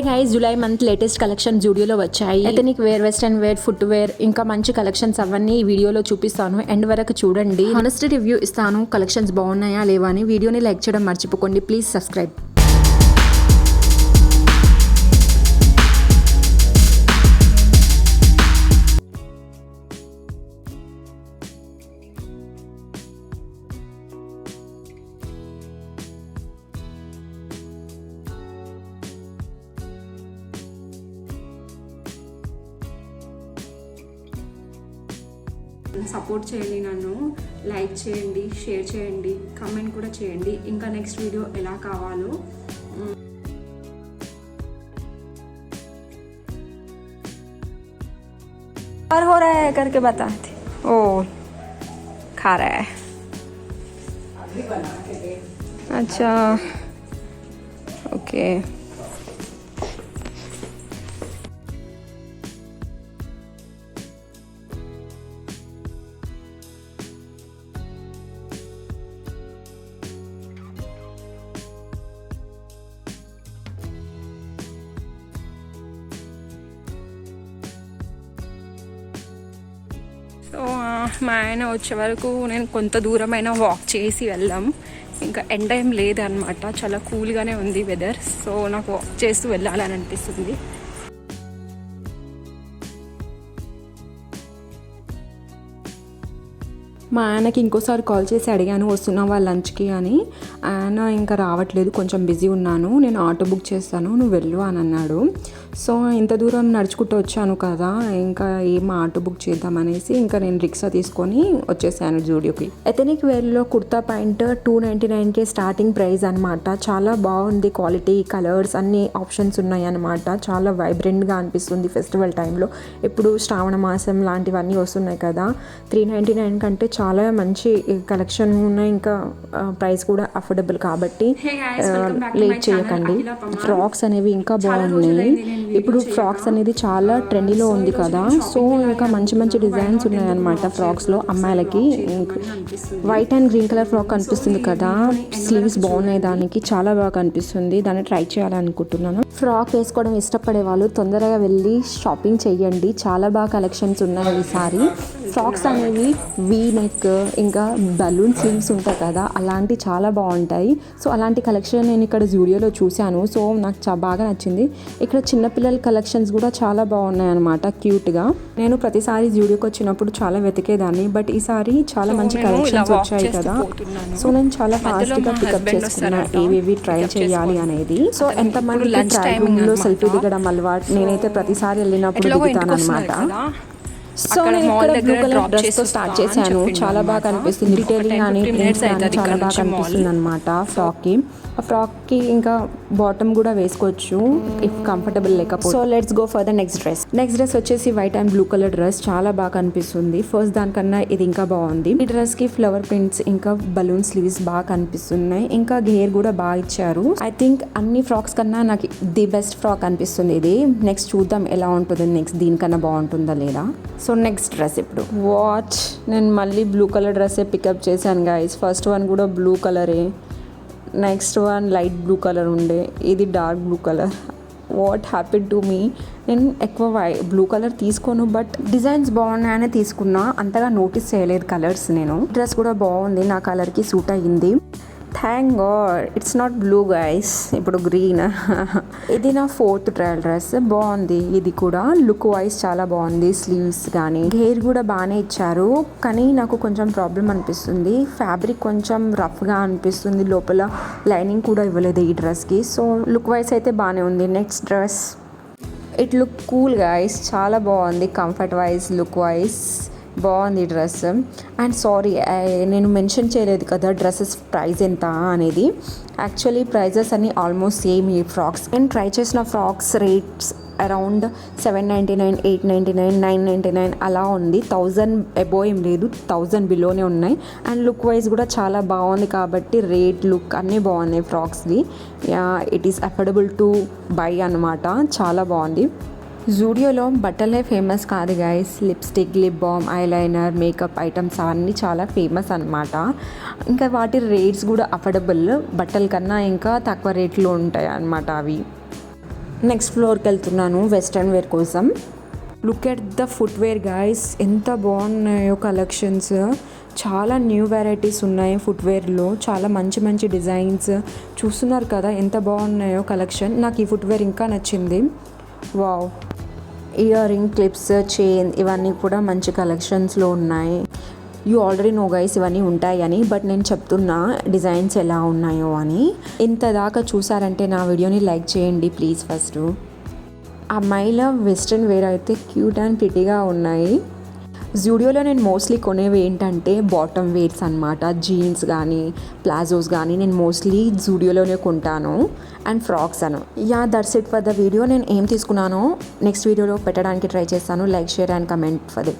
Guys, July month latest collection జూడియోలో వచ్చాయి. Ethnic wear, western wear, footwear, ఇంకా మంచి కలెక్షన్స్ అవన్నీ ఈ వీడియోలో చూపిస్తాను. ఎండ్ వరకు చూడండి. హానెస్ట్ రివ్యూ ఇస్తాను. కలెక్షన్స్ బాగున్నాయా లేవా అని. వీడియోని లైక్ చేయడం మర్చిపోకండి. Please subscribe. సపోర్ట్ చేయండి, నన్ను లైక్ చేయండి, షేర్ చేయండి, కమెంట్ కూడా చేయండి. ఇంకా నెక్స్ట్ వీడియో ఎలా కావాలో और हो रहा है करके बताते. ओ खा रहा है. अच्छा ओके. సో మా ఆయన వచ్చే వరకు నేను కొంత దూరమైనా వాక్ చేసి వెళ్దాం. ఇంకా ఎండ ఏం లేదనమాట, చాలా కూల్గానే ఉంది వెదర్. సో నాకు వాక్ చేస్తూ వెళ్ళాలని అనిపిస్తుంది. మా ఆయనకి ఇంకోసారి కాల్ చేసి అడిగాను వస్తున్నావా లంచ్కి అని. ఆయన ఇంకా రావట్లేదు, కొంచెం బిజీ ఉన్నాను, నేను ఆటో బుక్ చేస్తాను, నువ్వు వెళ్ళు అని అన్నాడు. సో ఇంత దూరం నడుచుకుంటూ వచ్చాను కదా, ఇంకా ఏం ఆటో బుక్ చేద్దామనేసి ఇంకా నేను రిక్షా తీసుకొని వచ్చేసాను జూడియోకి. ఎథనిక్ వేర్లో కుర్తా ప్యాంట్ 299 స్టార్టింగ్ ప్రైస్ అనమాట. చాలా బాగుంది, క్వాలిటీ, కలర్స్ అన్ని ఆప్షన్స్ ఉన్నాయి అనమాట. చాలా వైబ్రెంట్గా అనిపిస్తుంది ఫెస్టివల్ టైంలో. ఇప్పుడు శ్రావణ మాసం లాంటివన్నీ వస్తున్నాయి కదా, 399 కంటే చాలా మంచి కలెక్షన్ ఉన్నాయి. ఇంకా ప్రైస్ కూడా అఫోర్డబుల్ కాబట్టి లేట్ చేయకండి. ఫ్రాక్స్ అనేవి ఇంకా బాగున్నాయి. ఇప్పుడు ఫ్రాక్స్ అనేది చాలా ట్రెండీలో ఉంది కదా, సో ఇంకా మంచి మంచి డిజైన్స్ ఉన్నాయన్నమాట ఫ్రాక్స్లో. అమ్మాయిలకి white and green colour frock కనిపిస్తుంది కదా, స్లీవ్స్ బాగున్నాయి, దానికి చాలా బాగా కనిపిస్తుంది. దాన్ని ట్రై చేయాలనుకుంటున్నాను. ఫ్రాక్ వేసుకోవడం ఇష్టపడే వాళ్ళు తొందరగా వెళ్ళి షాపింగ్ చేయండి, చాలా బాగా కలెక్షన్స్ ఉన్నాయి ఈసారి. ఫ్రాక్స్ అనేవి వీ నెక్, ఇంకా బలూన్ స్లీవ్స్ ఉంటాయి కదా, అలాంటి చాలా బాగుంటాయి. సో అలాంటి కలెక్షన్ నేను ఇక్కడ జూడియోలో చూశాను, సో నాకు బాగా నచ్చింది. ఇక్కడ చిన్నపిల్లల కలెక్షన్స్ కూడా చాలా బాగున్నాయి అనమాట, క్యూట్గా. నేను ప్రతిసారి జూడియోకి వచ్చినప్పుడు చాలా వెతికేదాన్ని, బట్ ఈసారి చాలా మంచి కలెక్షన్స్ వచ్చాయి కదా, సో నేను చాలా ఫాస్ట్గా పికప్ చేసుకున్నా ఏవేవి ట్రై చేయాలి అనేది. సో ఎంతమంది ట్రైబుల్లో సెల్ఫీ దిగడం అలవాటు, నేనైతే ప్రతిసారి వెళ్ళినప్పుడు దిగుతాను అనమాట. సో నేను ఇక్కడ బ్లూ కలర్ డ్రెస్ తో స్టార్ట్ చేశాను, చాలా బాగా కనిపిస్తుంది. డీటెయిలింగ్ అని చాలా బాగా కనిపిస్తుంది అనమాట ఫ్రాక్కి. ఇంకా బాటమ్ కూడా వేసుకోవచ్చు ఇఫ్ కంఫర్టబుల్ లేకపోతే. So let's go for the next dress వచ్చేసి white and blue colour dress, చాలా బాగా కనిపిస్తుంది. ఫస్ట్ దానికన్నా ఇది ఇంకా బాగుంది. ఈ డ్రెస్ కి ఫ్లవర్ ప్రింట్స్ ఇంకా బలూన్ స్లీవ్స్ బాగా కనిపిస్తున్నాయి, ఇంకా గేర్ కూడా బాగా ఇచ్చారు. ఐ థింక్ అన్ని ఫ్రాక్స్ కన్నా నాకు ది బెస్ట్ ఫ్రాక్ అనిపిస్తుంది ఇది. నెక్స్ట్ చూద్దాం ఎలా ఉంటుంది, నెక్స్ట్ దీనికన్నా బాగుంటుందా లేదా. సో నెక్స్ట్ డ్రెస్ ఇప్పుడు వాచ్. నేను మళ్ళీ బ్లూ కలర్ డ్రెస్సే పికప్ చేశాను గైస్. ఫస్ట్ వన్ కూడా బ్లూ కలరే, next one light blue colour ఉండే, ఇది dark blue colour. What happen to me, నేను ఎక్కువ బ్లూ కలర్ తీసుకోను, బట్ డిజైన్స్ బాగున్నాయని తీసుకున్నా, అంతగా నోటీస్ చేయలేదు కలర్స్. నేను డ్రెస్ కూడా బాగుంది, నా కలర్కి సూట్ అయ్యింది. Thank God it's not blue guys, ఇప్పుడు గ్రీన్. ఇది నా 4th ట్రయల్ డ్రెస్, బాగుంది. ఇది కూడా లుక్ వైజ్ చాలా బాగుంది. స్లీవ్స్ కానీ హెయిర్ కూడా బాగానే ఇచ్చారు, కానీ నాకు కొంచెం ప్రాబ్లం అనిపిస్తుంది. ఫ్యాబ్రిక్ కొంచెం రఫ్గా అనిపిస్తుంది, లోపల లైనింగ్ కూడా ఇవ్వలేదు ఈ డ్రెస్కి. సో లుక్ వైజ్ అయితే బాగానే ఉంది. Next dress, it look cool guys, చాలా బాగుంది. కంఫర్ట్ వైజ్, లుక్ వైజ్ బాగుంది డ్రెస్. అండ్ సారీ, నేను మెన్షన్ చేయలేదు కదా డ్రెస్సెస్ ప్రైస్ ఎంత అనేది. యాక్చువల్లీ ప్రైజెస్ అన్నీ ఆల్మోస్ట్ సేమ్ ఈ ఫ్రాక్స్. నేను ట్రై చేసిన ఫ్రాక్స్ రేట్స్ అరౌండ్ 799, 899, 999 అలా ఉంది. 1000 అబోవ్ ఏం లేదు, 1000 బిలోనే ఉన్నాయి. అండ్ లుక్ వైజ్ కూడా చాలా బాగుంది కాబట్టి రేట్, లుక్ అన్నీ బాగున్నాయి ఫ్రాక్స్ది. It is affordable to buy అనమాట, చాలా బాగుంది. జూడియోలో బట్టలే ఫేమస్ కాదు guys, lipstick, lip balm, eyeliner, makeup items అవన్నీ చాలా ఫేమస్ అనమాట. ఇంకా వాటి రేట్స్ కూడా అఫోర్డబుల్, బట్టల కన్నా ఇంకా తక్కువ రేట్లో ఉంటాయి అన్నమాట అవి. నెక్స్ట్ ఫ్లోర్కి వెళ్తున్నాను వెస్ట్రన్ వేర్ కోసం. Look at the footwear guys, ఎంత బాగున్నాయో కలెక్షన్స్. చాలా న్యూ వెరైటీస్ ఉన్నాయి ఫుట్వేర్లో, చాలా మంచి మంచి డిజైన్స్. చూస్తున్నారు కదా ఎంత బాగున్నాయో కలెక్షన్. నాకు ఈ ఫుట్వేర్ ఇంకా నచ్చింది. Wow, ear ring, clips, chain ఇవన్నీ కూడా మంచి కలెక్షన్స్లో ఉన్నాయి. యూ ఆల్రెడీ నో గైస్ ఇవన్నీ ఉంటాయని, బట్ నేను చెప్తున్నా డిజైన్స్ ఎలా ఉన్నాయో అని. ఇంత దాకా చూసారంటే నా వీడియోని లైక్ చేయండి ప్లీజ్. ఫస్ట్ అమ్మాయిల వెస్ట్రన్ వేర్ అయితే క్యూట్ అండ్ ప్రిటీగా ఉన్నాయి. జూడియోలో నేను మోస్ట్లీ కొనేవి ఏంటంటే బాటమ్ వేర్స్ అనమాట. జీన్స్ కానీ ప్లాజోస్ కానీ నేను మోస్ట్లీ జూడియోలోనే కొంటాను, and frocks Anu. Yeah, that's it for the video. నేను ఏం తీసుకున్నానో నెక్స్ట్ వీడియోలో పెట్టడానికి ట్రై చేస్తాను. Like, share and comment for the